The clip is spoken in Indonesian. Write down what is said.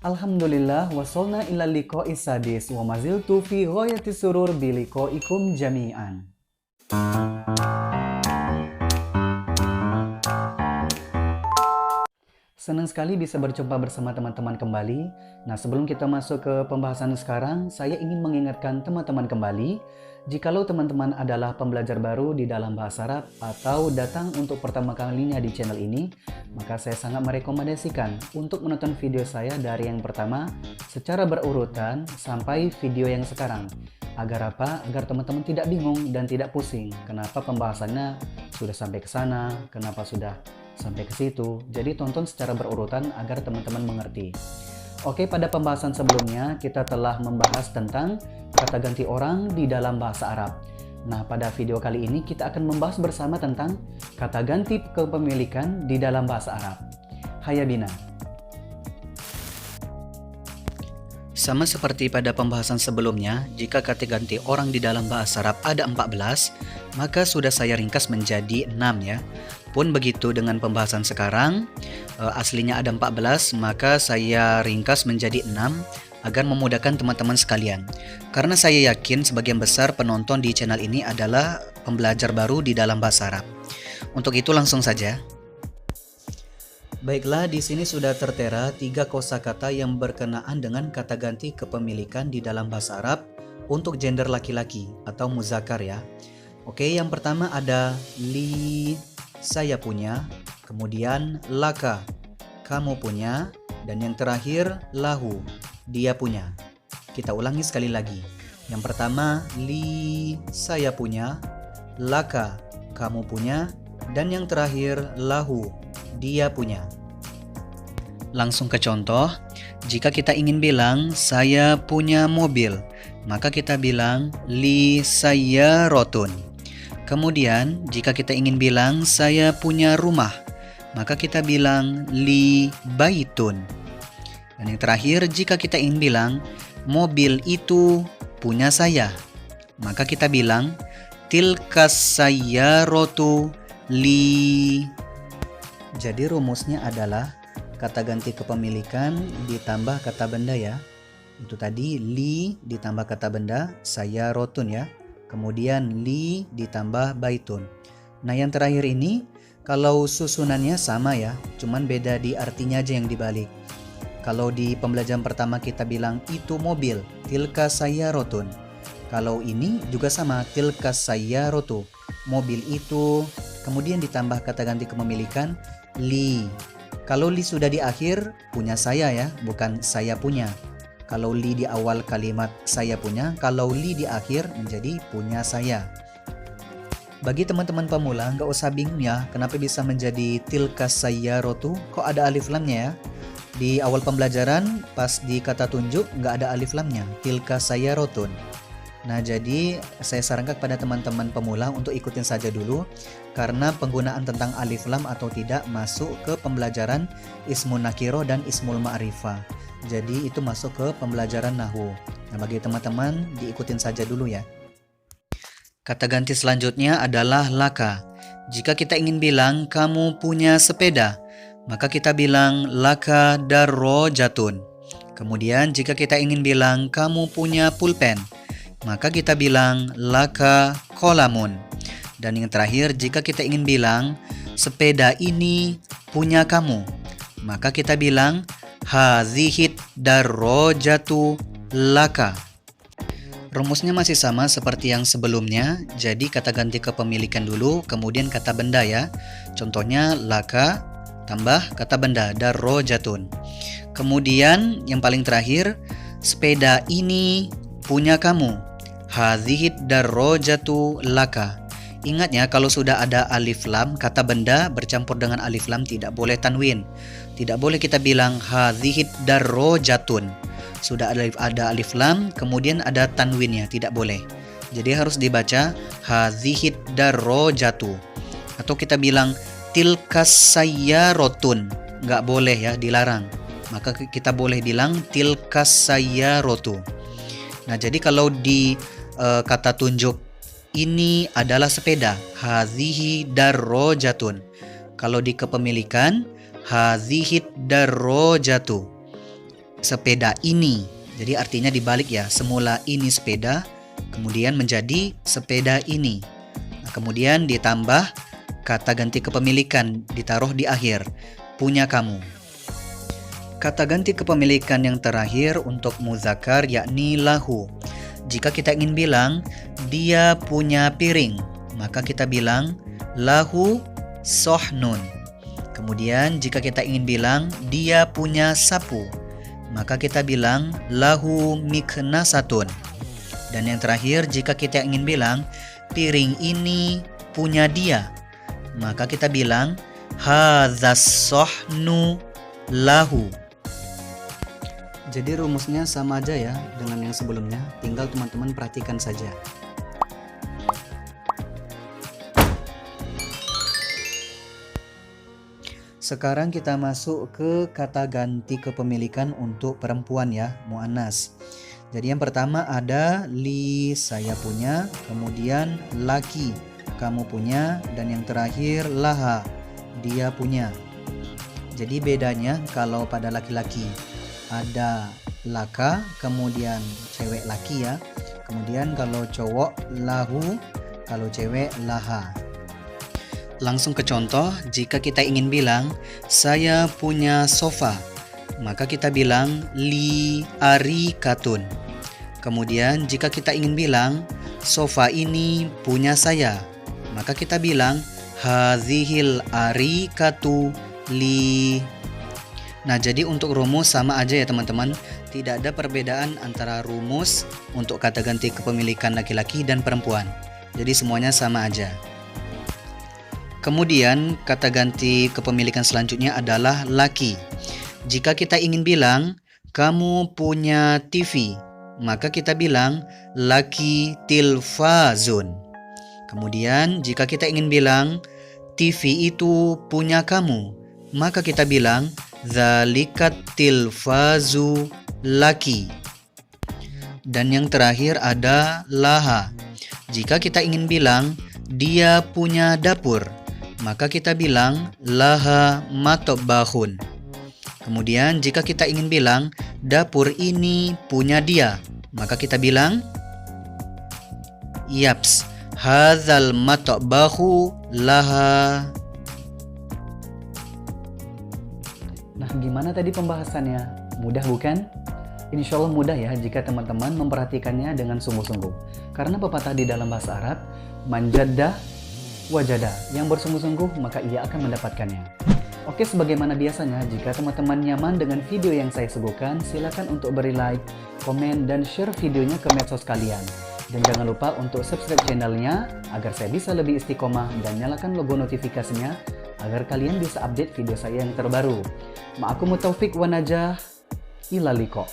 Alhamdulillah wasolna ila liqa'i sadis wa maziltu fi ghayati surur bi liqa'ikum jami'an. Senang sekali bisa berjumpa bersama teman-teman kembali. Nah, sebelum kita masuk ke pembahasan sekarang, saya ingin mengingatkan teman-teman kembali, jikalau teman-teman adalah pembelajar baru di dalam bahasa Arab atau datang untuk pertama kalinya di channel ini, maka saya sangat merekomendasikan untuk menonton video saya dari yang pertama secara berurutan sampai video yang sekarang. Agar apa? Agar teman-teman tidak bingung dan tidak pusing. Kenapa pembahasannya sudah sampai ke sana, kenapa sudah sampai ke situ. Jadi tonton secara berurutan agar teman-teman mengerti. Oke, pada pembahasan sebelumnya kita telah membahas tentang kata ganti orang di dalam bahasa Arab. Nah, pada video kali ini kita akan membahas bersama tentang kata ganti kepemilikan di dalam bahasa Arab. Hayya bina. Sama seperti pada pembahasan sebelumnya, jika kata ganti orang di dalam bahasa Arab ada 14, maka sudah saya ringkas menjadi 6 ya. Pun begitu dengan pembahasan sekarang, aslinya ada 14, maka saya ringkas menjadi 6 agar memudahkan teman-teman sekalian. Karena saya yakin sebagian besar penonton di channel ini adalah pembelajar baru di dalam bahasa Arab. Untuk itu langsung saja. Baiklah, di sini sudah tertera 3 kosakata yang berkenaan dengan kata ganti kepemilikan di dalam bahasa Arab untuk gender laki-laki atau muzakkar ya. Oke, yang pertama ada li, saya punya, kemudian laka, kamu punya, dan yang terakhir lahu, dia punya. Kita ulangi sekali lagi. Yang pertama li, saya punya, laka, kamu punya, dan yang terakhir lahu, dia punya. Langsung ke contoh. Jika kita ingin bilang saya punya mobil, maka kita bilang li sayyarotun. Kemudian jika kita ingin bilang saya punya rumah, maka kita bilang li baitun. Dan yang terakhir, jika kita ingin bilang mobil itu punya saya, maka kita bilang tilkas sayyarotu li. Jadi rumusnya adalah kata ganti kepemilikan ditambah kata benda ya. Itu tadi li ditambah kata benda sayyarotun ya. Kemudian li ditambah baitun. Nah, yang terakhir ini kalau susunannya sama ya, cuman beda di artinya aja yang dibalik. Kalau di pembelajaran pertama kita bilang itu mobil, tilka sayyarotun. Kalau ini juga sama, tilka sayyarotu, mobil itu. Kemudian ditambah kata ganti kepemilikan li. Kalau li sudah di akhir, punya saya ya, bukan saya punya. Kalau li di awal kalimat saya punya, kalau li di akhir menjadi punya saya. Bagi teman-teman pemula, nggak usah bingung ya, kenapa bisa menjadi tilka sayyarotu, kok ada alif lamnya ya. Di awal pembelajaran, pas di kata tunjuk, nggak ada alif lamnya, tilka sayyarotun. Nah, jadi saya sarankan kepada teman-teman pemula untuk ikutin saja dulu, karena penggunaan tentang alif lam atau tidak masuk ke pembelajaran ismun nakiro dan ismul ma'rifah. Jadi itu masuk ke pembelajaran nahwu. Nah, bagi teman-teman diikutin saja dulu ya. Kata ganti selanjutnya adalah laka. Jika kita ingin bilang kamu punya sepeda, maka kita bilang laka darrojatun. Kemudian jika kita ingin bilang kamu punya pulpen, maka kita bilang laka kolamun. Dan yang terakhir, jika kita ingin bilang sepeda ini punya kamu, maka kita bilang hazihid darrojatu laka. Rumusnya masih sama seperti yang sebelumnya, jadi kata ganti kepemilikan dulu, kemudian kata benda ya. Contohnya laka tambah kata benda darrojatun. Kemudian yang paling terakhir, sepeda ini punya kamu, hazihid darrojatu laka. Ingat ya, kalau sudah ada alif lam, kata benda bercampur dengan alif lam tidak boleh tanwin. Tidak boleh kita bilang hadzihid darrojatun. Sudah ada alif lam, kemudian ada tanwinnya, tidak boleh. Jadi harus dibaca hadzihid darrojatu. Atau kita bilang tilkas sayyarotun. Nggak boleh ya, dilarang. maka kita boleh bilang tilkas sayyaratu. Nah, jadi kalau di kata tunjuk ini adalah sepeda, hadhihi darrojatun. Kalau di kepemilikan, hadhihi darrojatu, sepeda ini. Jadi artinya dibalik ya, semula ini sepeda, kemudian menjadi sepeda ini. Nah, kemudian ditambah kata ganti kepemilikan, ditaruh di akhir, punya kamu. Kata ganti kepemilikan yang terakhir untuk muzakkar yakni lahu. Jika kita ingin bilang dia punya piring, maka kita bilang lahu sohnun. Kemudian jika kita ingin bilang dia punya sapu, maka kita bilang lahu miknasatun. Dan yang terakhir, jika kita ingin bilang piring ini punya dia, maka kita bilang hadzas sohnu lahu. Jadi rumusnya sama aja ya dengan yang sebelumnya, tinggal teman-teman perhatikan saja. Sekarang kita masuk ke kata ganti kepemilikan untuk perempuan ya, muannas. Jadi yang pertama ada li, saya punya, kemudian laki, kamu punya, dan yang terakhir laha, dia punya. Jadi bedanya kalau pada laki-laki ada laka, kemudian cewek laki ya. Kemudian kalau cowok lahu, kalau cewek laha. Langsung ke contoh, jika kita ingin bilang saya punya sofa, maka kita bilang li arikatun. Kemudian jika kita ingin bilang sofa ini punya saya, maka kita bilang hadzihil arikatu li. Nah, jadi untuk rumus sama aja ya teman-teman. Tidak ada perbedaan antara rumus untuk kata ganti kepemilikan laki-laki dan perempuan. Jadi semuanya sama aja. Kemudian kata ganti kepemilikan selanjutnya adalah laki. Jika kita ingin bilang kamu punya TV, maka kita bilang laki tilfazun. Kemudian jika kita ingin bilang TV itu punya kamu, maka kita bilang dzalikat tilfazu laki. Dan yang terakhir ada laha. Jika kita ingin bilang dia punya dapur, maka kita bilang laha matbahun. Kemudian jika kita ingin bilang dapur ini punya dia, maka kita bilang yaps, hadzal matbahu laha. Nah, gimana tadi pembahasannya? Mudah bukan? Insya Allah mudah ya jika teman-teman memperhatikannya dengan sungguh-sungguh. Karena pepatah di dalam bahasa Arab, manjaddah wajada, yang bersungguh-sungguh maka ia akan mendapatkannya. Oke, sebagaimana biasanya, jika teman-teman nyaman dengan video yang saya suguhkan, silakan untuk beri like, komen, dan share videonya ke medsos kalian. Dan jangan lupa untuk subscribe channelnya agar saya bisa lebih istiqomah, dan nyalakan logo notifikasinya agar kalian bisa update video saya yang terbaru. Ma'akumut taufik wa najah, ila liqa.